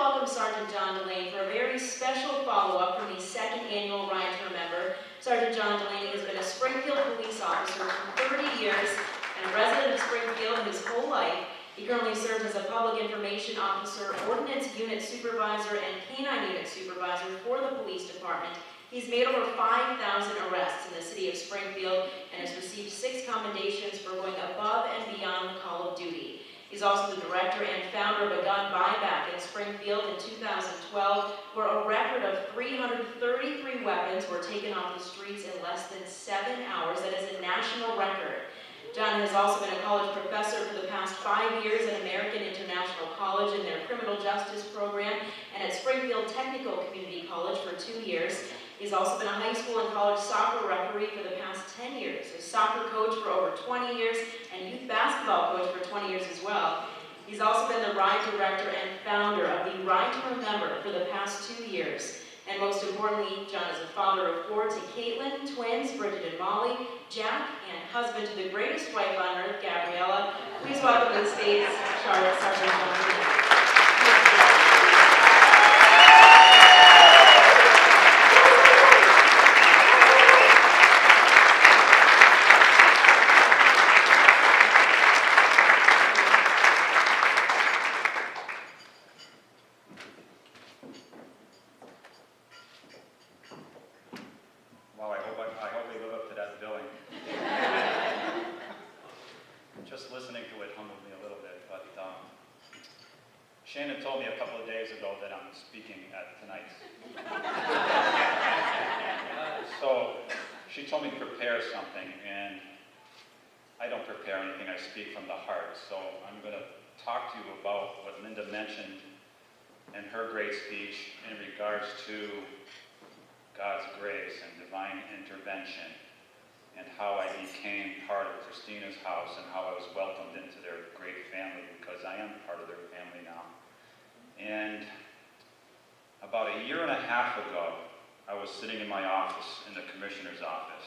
welcome Sergeant John Delaney for a very special follow-up from the second annual Ride to Remember. Sergeant John Delaney has been a Springfield police officer for 30 years and a resident of Springfield his whole life. He currently serves as a public information officer, ordnance unit supervisor, and canine unit supervisor for the police department. He's made over 5,000 arrests in the city of Springfield and has received 6 commendations for going above and beyond the call of duty. He's also the director and founder of a gun buyback in Springfield in 2012, where a record of 333 weapons were taken off the streets in less than 7 hours. That is a national record. John has also been a college professor for the past 5 years at American International College in their criminal justice program and at Springfield Technical Community College for 2 years. He's also been a high school and college soccer referee for the past 10 years, a soccer coach for over 20 years, and youth basketball coach for 20 years as well. He's also been the Ride director and founder of the Ride to Remember for the past 2 years. And most importantly, John is a father of 4 to Caitlin, twins, Bridget and Molly, Jack, and husband to the greatest wife on earth, Gabriella. Please welcome to the stage, Sergeant John Delaney. Shannon told me a couple of days ago that I'm speaking at tonight's. So she told me to prepare something, and I don't prepare anything, I speak from the heart. So I'm going to talk to you about what Linda mentioned in her great speech in regards to God's grace and divine intervention, and how I became part of Christina's house and how I was welcomed into their great family, because I am part of their family now. And about a year and a half ago, I was sitting in my office, in the commissioner's office,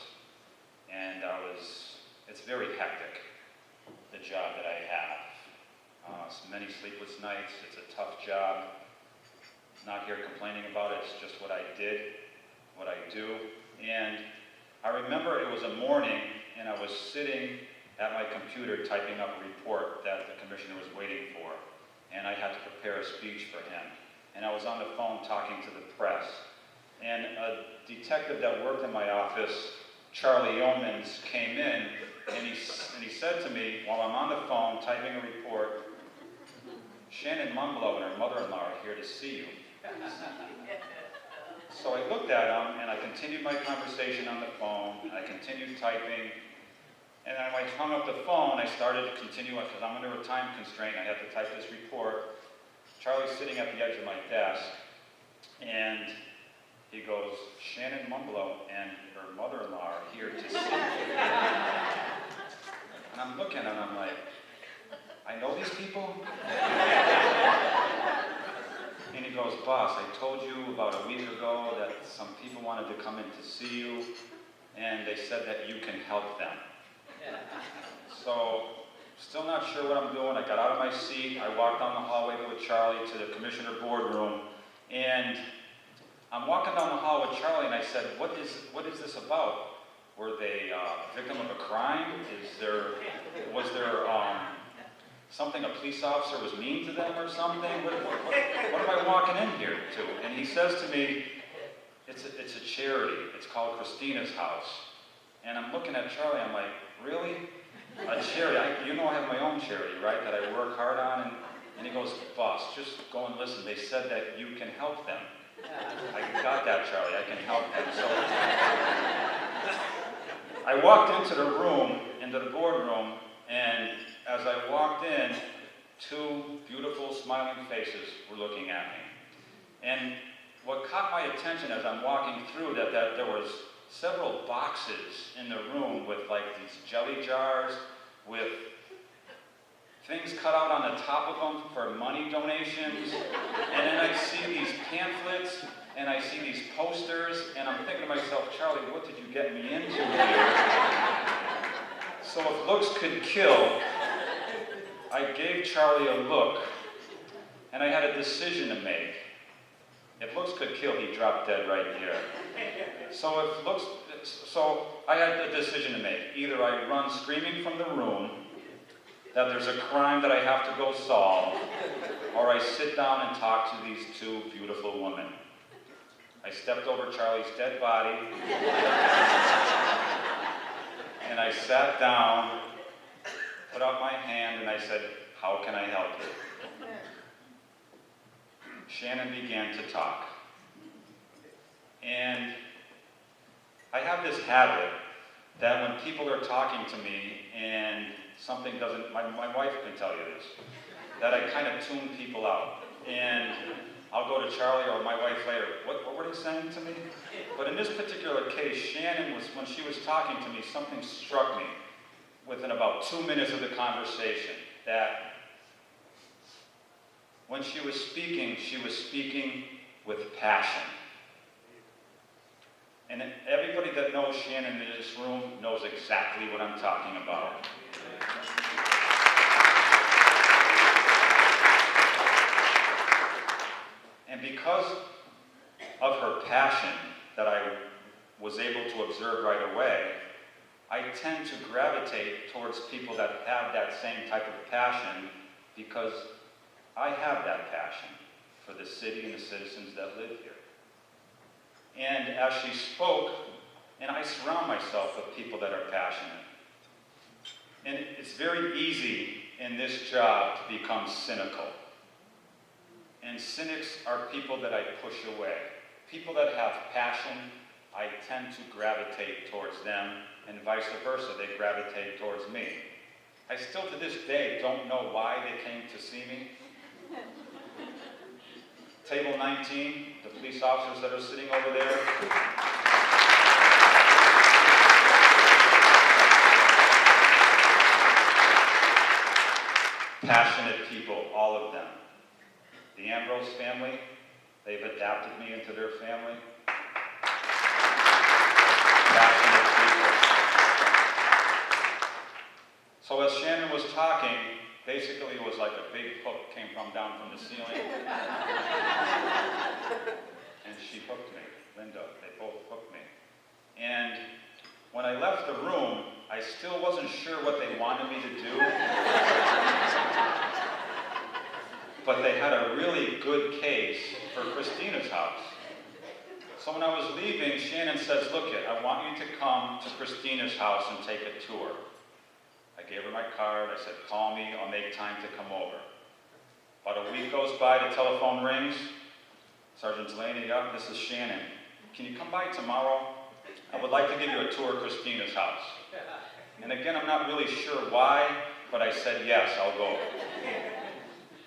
and it's very hectic, the job that I have. So many sleepless nights, it's a tough job. Not here complaining about it, it's just what I did, what I do. And I remember it was a morning, and I was sitting at my computer typing up a report that the commissioner was waiting for. And I had to prepare a speech for him. And I was on the phone talking to the press. And a detective that worked in my office, Charlie Yeomans, came in, and he said to me, while I'm on the phone typing a report, Shannon Mumblow and her mother-in-law are here to see you. So I looked at him, and I continued my conversation on the phone. I continued typing. And then when I hung up the phone, I started to continue, because I'm under a time constraint. I had to type this report. Charlie's sitting at the edge of my desk, and he goes, Shannon Mumblow and her mother-in-law are here to see you. And I'm looking, and I'm like, I know these people? And he goes, boss, I told you about a week ago that some people wanted to come in to see you, and they said that you can help them. So, still not sure what I'm doing. I got out of my seat. I walked down the hallway with Charlie to the commissioner boardroom, and I'm walking down the hall with Charlie, and I said, what is this about? Were they a victim of a crime? Was there something a police officer was mean to them or something? What am I walking in here to? And he says to me, it's a charity. It's called Christina's House. And I'm looking at Charlie, I'm like, really? A charity? You know I have my own charity, right, that I work hard on? And he goes, boss, just go and listen. They said that you can help them. I got that, Charlie. I can help them. So I walked into the room, into the boardroom, and as I walked in, 2 beautiful, smiling faces were looking at me. And what caught my attention as I'm walking through that there was several boxes in the room with like these jelly jars with things cut out on the top of them for money donations. And then I see these pamphlets and I see these posters and I'm thinking to myself, Charlie, what did you get me into here? So if looks could kill, I gave Charlie a look and I had a decision to make. If looks could kill, he dropped dead right here. So I had a decision to make. Either I run screaming from the room that there's a crime that I have to go solve, or I sit down and talk to these two beautiful women. I stepped over Charlie's dead body, and I sat down, put out my hand, and I said, "How can I help you?" Shannon began to talk. And I have this habit that when people are talking to me and something doesn't, my wife can tell you this, that I kind of tune people out. And I'll go to Charlie or my wife later, what were they saying to me? But in this particular case, Shannon when she was talking to me, something struck me within about 2 minutes of the conversation, that when she was speaking with passion. And everybody that knows Shannon in this room knows exactly what I'm talking about. And because of her passion that I was able to observe right away, I tend to gravitate towards people that have that same type of passion because I have that passion for the city and the citizens that live here. And as she spoke, and I surround myself with people that are passionate. And it's very easy in this job to become cynical. And cynics are people that I push away. People that have passion, I tend to gravitate towards them, and vice versa, they gravitate towards me. I still to this day don't know why they came to see me. Table 19, the police officers that are sitting over there. Passionate people, all of them. The Ambrose family, they've adapted me into their family. Passionate people. So as Shannon was talking, basically it was like a big hook came down from the ceiling. And she hooked me, Linda, they both hooked me. And when I left the room, I still wasn't sure what they wanted me to do. But they had a really good case for Christina's house. So when I was leaving, Shannon says, "Look, I want you to come to Christina's house and take a tour." I gave her my card. I said, "Call me. I'll make time to come over." About a week goes by, the telephone rings. "Sergeant Delaney, yeah, this is Shannon. Can you come by tomorrow? I would like to give you a tour of Christina's house." And again, I'm not really sure why, but I said, "Yes, I'll go."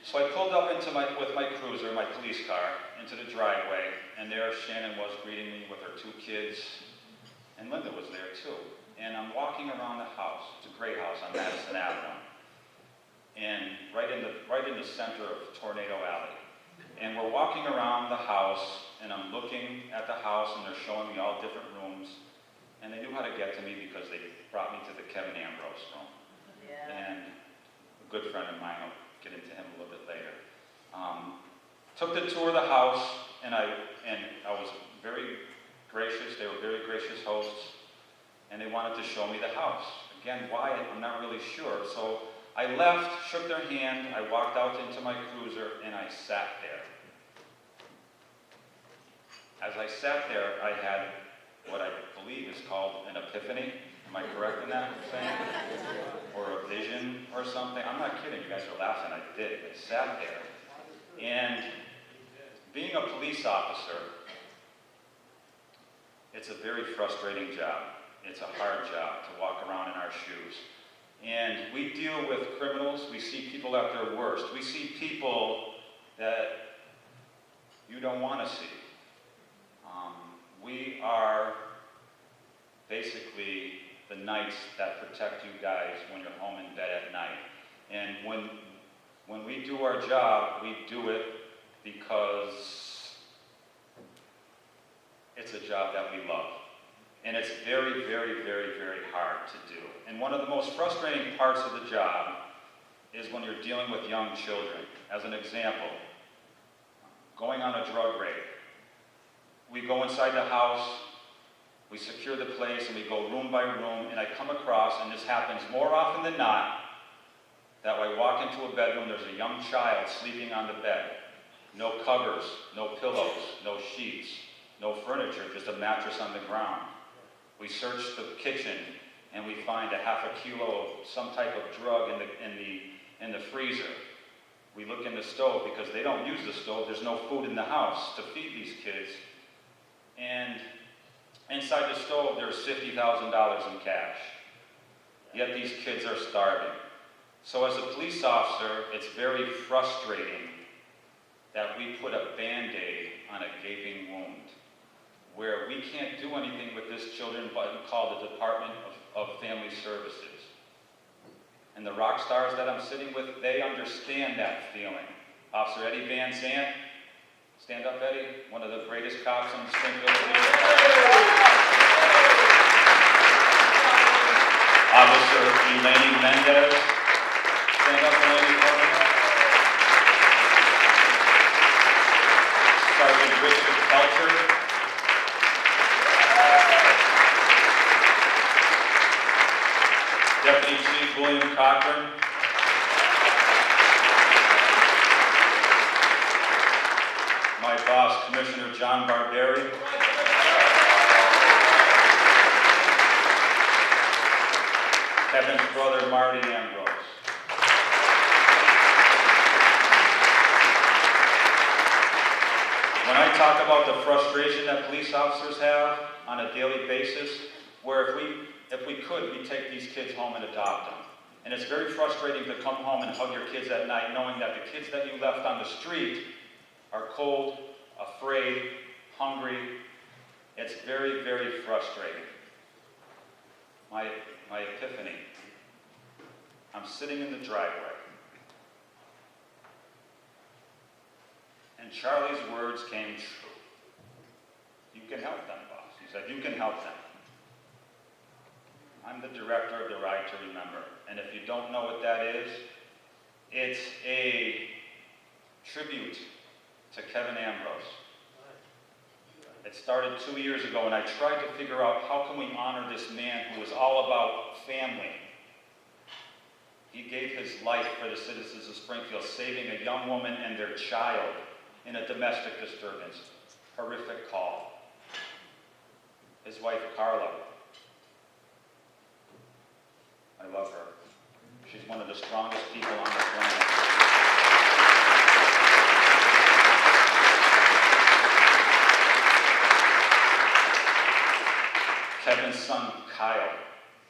So I pulled up with my cruiser, my police car, into the driveway, and there Shannon was greeting me with her 2 kids, and Linda was there too. And I'm walking around the house. It's a great house on Madison Avenue, and right in the center of Tornado Alley. And we're walking around the house, and I'm looking at the house, and they're showing me all different rooms, and they knew how to get to me because they brought me to the Kevin Ambrose room. Yeah. And a good friend of mine, I'll get into him a little bit later, took the tour of the house, and I was very gracious. They were very gracious hosts, and they wanted to show me the house. Again, why, I'm not really sure. So I left, shook their hand, I walked out into my cruiser, and I sat there. As I sat there, I had what I believe is called an epiphany. Am I correct in that saying? Or a vision or something? I'm not kidding, you guys are laughing, I did. I sat there. And being a police officer, it's a very frustrating job. It's a hard job to walk around in our shoes. And we deal with criminals, we see people at their worst. We see people that you don't want to see. We are basically the knights that protect you guys when you're home in bed at night. And when we do our job, we do it because it's a job that we love. And it's very, very, very, very hard to do. And one of the most frustrating parts of the job is when you're dealing with young children. As an example, going on a drug raid. We go inside the house, we secure the place, and we go room by room, and I come across, and this happens more often than not, that I walk into a bedroom, there's a young child sleeping on the bed. No covers, no pillows, no sheets, no furniture, just a mattress on the ground. We search the kitchen, and we find a half a kilo of some type of drug in the freezer. We look in the stove because they don't use the stove. There's no food in the house to feed these kids. And inside the stove, there's $50,000 in cash. Yet these kids are starving. So as a police officer, it's very frustrating that we put a Band-Aid on a gaping wound, where we can't do anything with this children but call the Department of Family Services. And the rock stars that I'm sitting with, they understand that feeling. Officer Eddie Van Zandt, stand up, Eddie, one of the greatest cops in Springfield. Officer Elaine Mendez, stand up, Elaine, for me. Sergeant Richard Pelcher. Deputy Chief William Cochran. My boss, Commissioner John Barberi. Kevin's brother, Marty Ambrose. When I talk about the frustration that police officers have on a daily basis, where if we could, we'd take these kids home and adopt them. And it's very frustrating to come home and hug your kids at night knowing that the kids that you left on the street are cold, afraid, hungry. It's very, very frustrating. My epiphany. I'm sitting in the driveway. And Charlie's words came true. You can help them, boss. He said, you can help them. I'm the director of the Ride to Remember. And if you don't know what that is, it's a tribute to Kevin Ambrose. It started 2 years ago, and I tried to figure out how can we honor this man who was all about family. He gave his life for the citizens of Springfield, saving a young woman and their child in a domestic disturbance. Horrific call. His wife, Carla. I love her. She's one of the strongest people on the planet. Kevin's son, Kyle,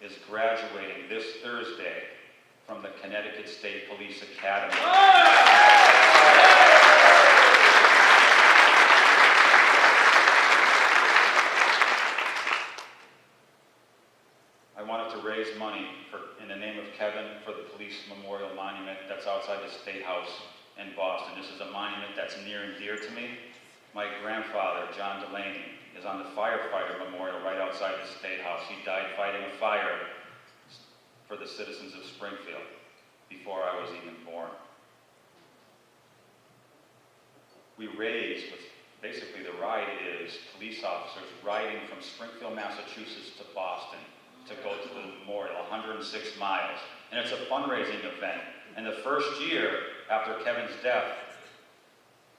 is graduating this Thursday from the Connecticut State Police Academy. I wanted to raise money in the name of Kevin for the police memorial monument that's outside the State House in Boston. This is a monument that's near and dear to me. My grandfather, John Delaney, is on the firefighter memorial right outside the State House. He died fighting a fire for the citizens of Springfield before I was even born. We raise with, basically the ride is police officers riding from Springfield, Massachusetts to Boston to go to the memorial, 106 miles. And it's a fundraising event. And the first year after Kevin's death,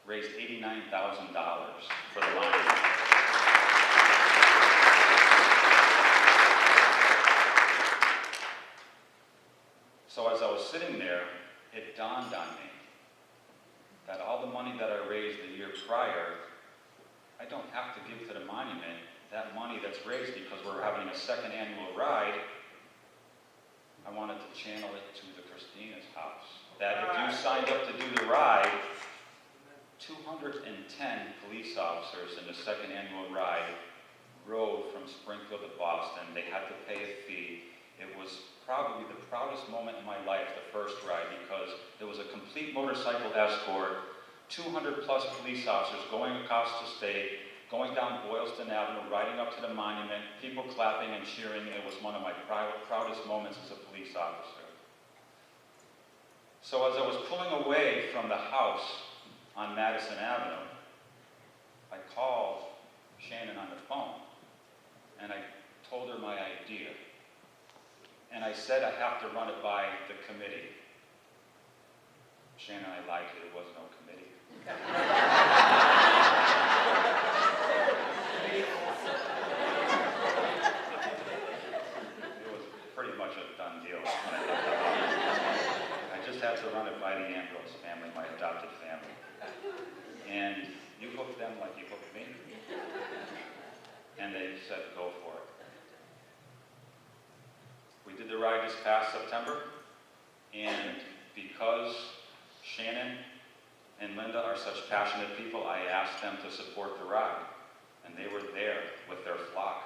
raised $89,000 for the monument. So as I was sitting there, it dawned on me that all the money that I raised the year prior, I don't have to give to the monument. That money that's raised because we're having a second annual ride, I wanted to channel it to the Christina's house. That if you signed up to do the ride, 210 police officers in the second annual ride rode from Springfield to Boston. They had to pay a fee. It was probably the proudest moment in my life, the first ride, because it was a complete motorcycle escort, 200 plus police officers going across the state, going down Boylston Avenue, riding up to the monument, people clapping and cheering. It was one of my proudest moments as a police officer. So as I was pulling away from the house on Madison Avenue, I called Shannon on the phone, and I told her my idea. And I said I have to run it by the committee. Shannon, I lied to you, there was no committee. It was pretty much a done deal. I just had to run it by the Ambrose family, my adopted family. And you hooked them like you hooked me. And they said, go for it. We did the ride this past September, and because Shannon and Linda are such passionate people, I asked them to support the ride. And they were there with their flock